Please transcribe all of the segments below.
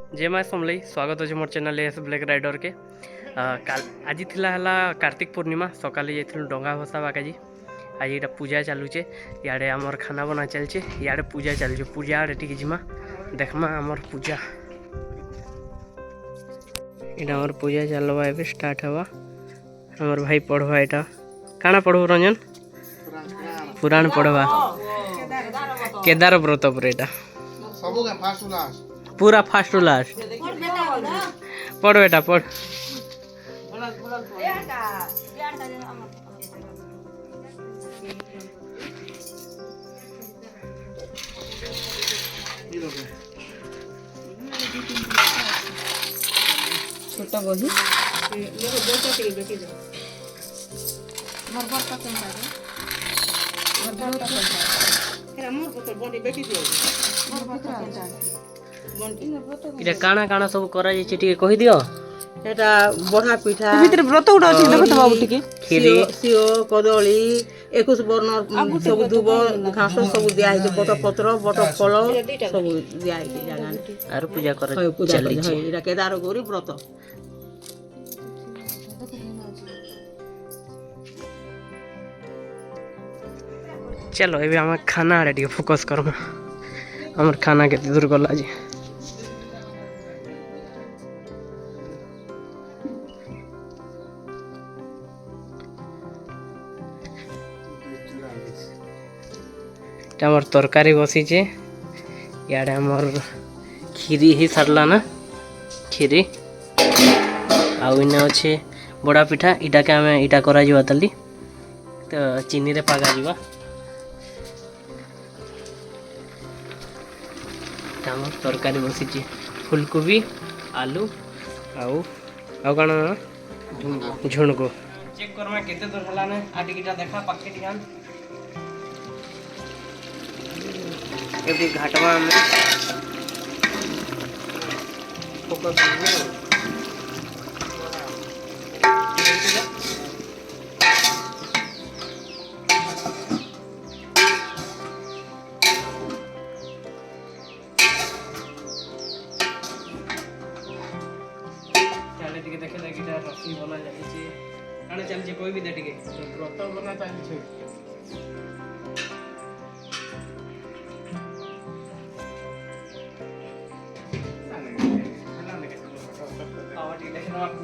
जय माँ समलई स्वागत अच्छे मोर चैनल एस ब्लैक राइडर के आज थिला कार्तिक पूर्णिमा सकाले जाइलु डंगा भसावा काजी आज यहाँ पूजा चलुचे इे आमर खाना बना चलचे इे पूजा चलुचे पूजा आड़े टी जिमा देखमा आमर पूजा यहाँ आमर पूजा चलवा ए स्टार्ट हवा आमर भाई पढ़वा यहाँ काना पढ़व रंजन पुराण पढ़वा केदार व्रत पर यहाँ पूरा फास्ट टू लास्ट पढ़ बेटा पढ़ छोटा बही इटा काना काना सब करा जाय टिके कहि दियो एटा बड़ा पिठा भीतर व्रत उडा अछि देखत बाबू टिके खीरी सिओ कदली 21 वर्ण सब दुब घास सब दिया है बट पत्र बट फल सब दिया है जागा आर पूजा कर चली छै एटा केदार गौरी व्रत चलो एबे हम खाना आड़े टिके फोकस करमा हमर खाना के दूर गला जी आमर तरकारी बसीचे इे आमर खीरी ही सारला ना खीरी आने अच्छे बड़ा पिठा इटा के आम इटा करा ताली तो चीनी रे पागा जीवा आमर तरकारी बसीचे फुलकोबी आलू आउ कौन झुणको चेक करमा केते दूर हला ने आटिकिटा देखा पाखे टिकान एबी घाटवा में फोकस चले टिके देखे दे गिटार रस्सी बना जाई छी काने चल जे कोई भी दे टिके व्रत बना चाहि छी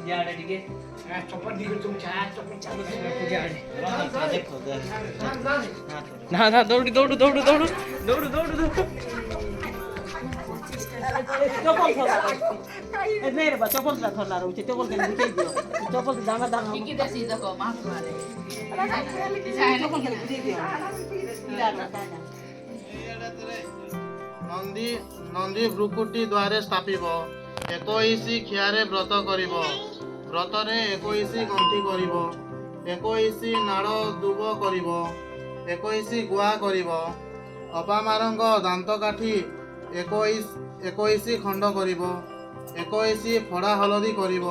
पूजा आड़े टिके चप्पल दी तुम चाह चप्पल चालू से पूजा आड़े देखो ना ना दौड़ दौड़ दौड़ दौड़ दौड़ दौड़ दौड़ चप्पल थोड़ा ए नहीं रे बा चप्पल सा थोड़ा रहू चप्पल के निके दियो चप्पल दाना दाना की देसी देखो माफ मारे चप्पल के दे दियो नंदी नंदी भ्रुकुटी द्वारे स्थापिब 21 खियारे व्रत करिब व्रतरे 21 गंठी करिब 21 नाड़ दुब करिब 21 गुआ करिब अपामारंग दांत काठी 21 खंड करिब 21 फड़ा हलदी करिब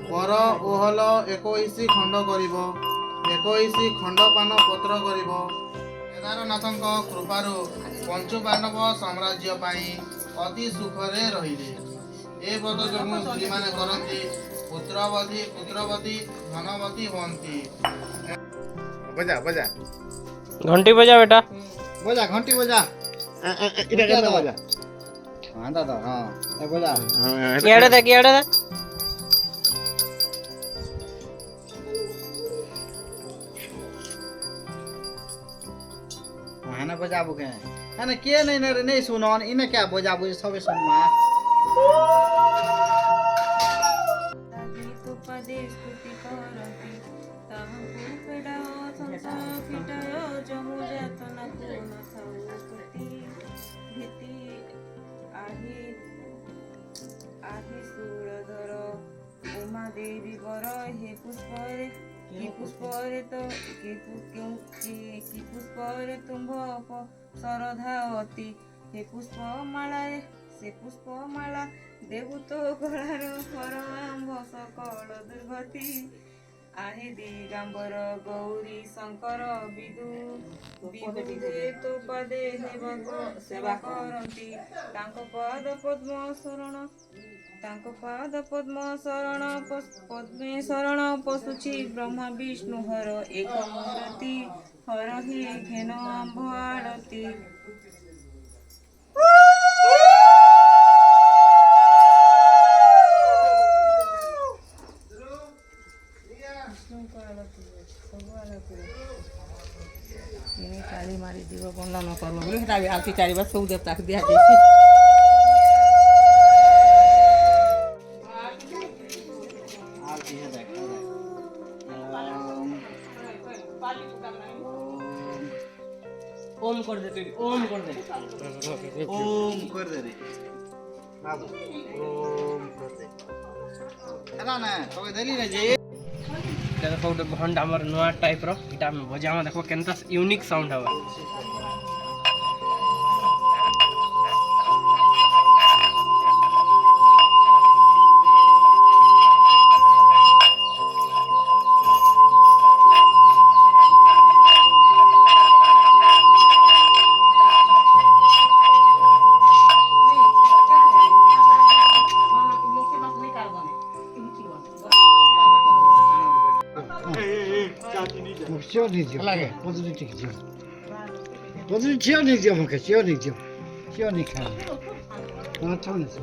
बर ओहल 21 खंड करिब 21 खंड पान पत्र करिब केदारनाथଙ୍କ कृपारू पंचपांडव साम्राज्य पाई अति सुखरे रहिले ए व्रत जो स्त्री माने करती पुत्रवती धनवती बनती बजा बजा घंटी बजा बेटा बजा घंटी बजा इधर क्या बजा हां दादा हां ए बजा याडे देख हां बजाबू के अने के नहीं सुनन इने क्या बजाबू सबे सुनमा देवी बर हे पुष्परे की पुष्परे तो की पुष्परे तुम्भ सरधावती हे पुष्पमाला से पुष्पमाला देवु तो गलार परमाम्भ सकल दुर्गति आहे ଦିଗମ୍ବର ଗୌରୀ ଶଙ୍କର ବିଦୁ ବିଦୁରେ ତୋ ପଦେ ସେବା କରନ୍ତି ତାଙ୍କ ପାଦ ପଦ୍ମ ପଦ୍ମେ ଶରଣ ପଶୁଛି ବ୍ରହ୍ମା ବିଷ୍ଣୁ ହର ଏକ ମୂରତି ହର ହି ଘେନ ଆମ୍ଭ ଆଳତି। ଚାରି ମାରି ଯିବ ବନ୍ଦନ କର୍ମ ବୋଲି ସେଟା ବି ଆଳତି ଚାରିବାର ସବୁ ଦେବତାକୁ ଦିଆଯାଇଛି। ओम कर दे बेबी, ओम कर दे। ओम कर दे रे ओम कर दे ହେଲା ନା ତମେ ଦେଲି ନା ଯେ देखो गोटे घंटा हमर नया टाइप रो इटा में बजामा देखो केनता यूनिक साउंड हवा। Siodnik podrzuci gdzie? Podrzuci siodnik gdzie mogę, siodnik gdzie? Siodnik tam. No to nie są.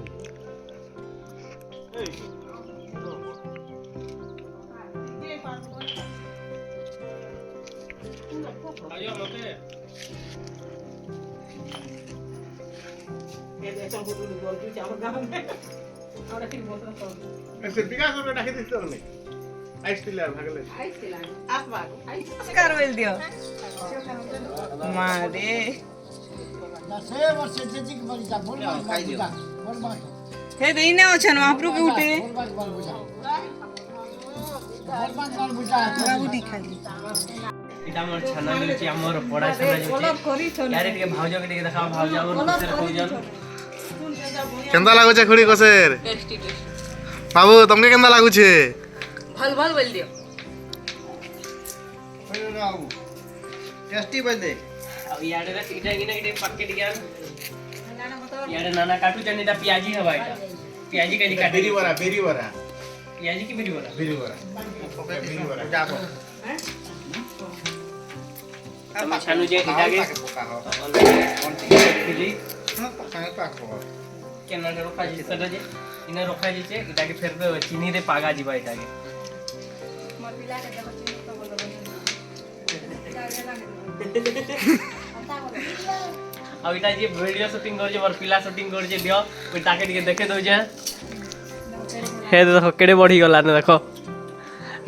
नमस्कार बोल दियो मारे हे देने अछन महाप्रभु के उठे बाबू दिखाली इटा हमर छाना मिलची हमर पड़ा छाना जोची यारे के भाउजो के देखा भाउजो और दूसरे कोजन केंदा लागुछे खुड़ी कोसेर टेस्टी बाबू तुमके केंदा लागुछे भल भल बोल दियो। टेस्टी बोल दे अब यारे रे इटा इने पैकेट गया यारे नाना काटू चनीटा प्याजी हवा इटा प्याजी के काट बेरी बरा प्याजी की बिरी बरा जाबो हम छानु जे इटा के फिली संगे पाक हो केना रखा जे सदा जे इने रखा जे इटा के फेर दे चीनी रे पागा जीवा इटा के अब इटा जे वीडियो शूटिंग कर जे और पिला शूटिंग कर जे दियो ओइ ताके के देखे दो जे हे देखो केडे बढ़ी गला ने देखो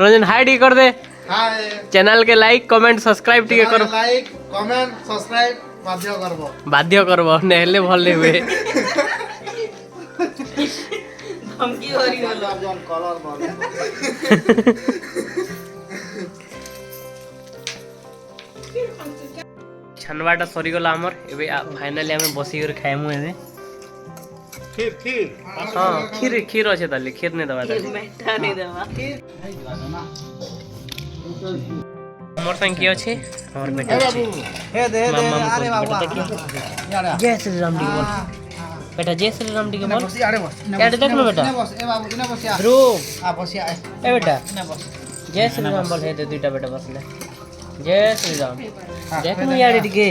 रंजन हाई डी कर दे हाय चैनल के लाइक कमेंट सब्सक्राइब टिके करो लाइक कमेंट सब्सक्राइब बाध्य करबो ने हेले भल नै हुए धमकी होरी होलो कलर बन छनवाटा सरी गला हमर एबे फाइनली हमें बसी कर खाइमु एबे खीर हां खीर अछि ताले खीर नै दबा ताले मेटा नहीं देवा हमर संग की अछि हमर बेटा अछि हे दे मामा अरे बाबा जय श्री राम डी बोल बेटा जय श्री राम डी के बोल अरे बस यार देख लो बेटा बस ए बाबू इने बसिया ध्रुव आ बसिया ए बेटा इने बस जय श्री राम बोल हे दे दुईटा बेटा बसले जय श्री राम देख नु यार इडके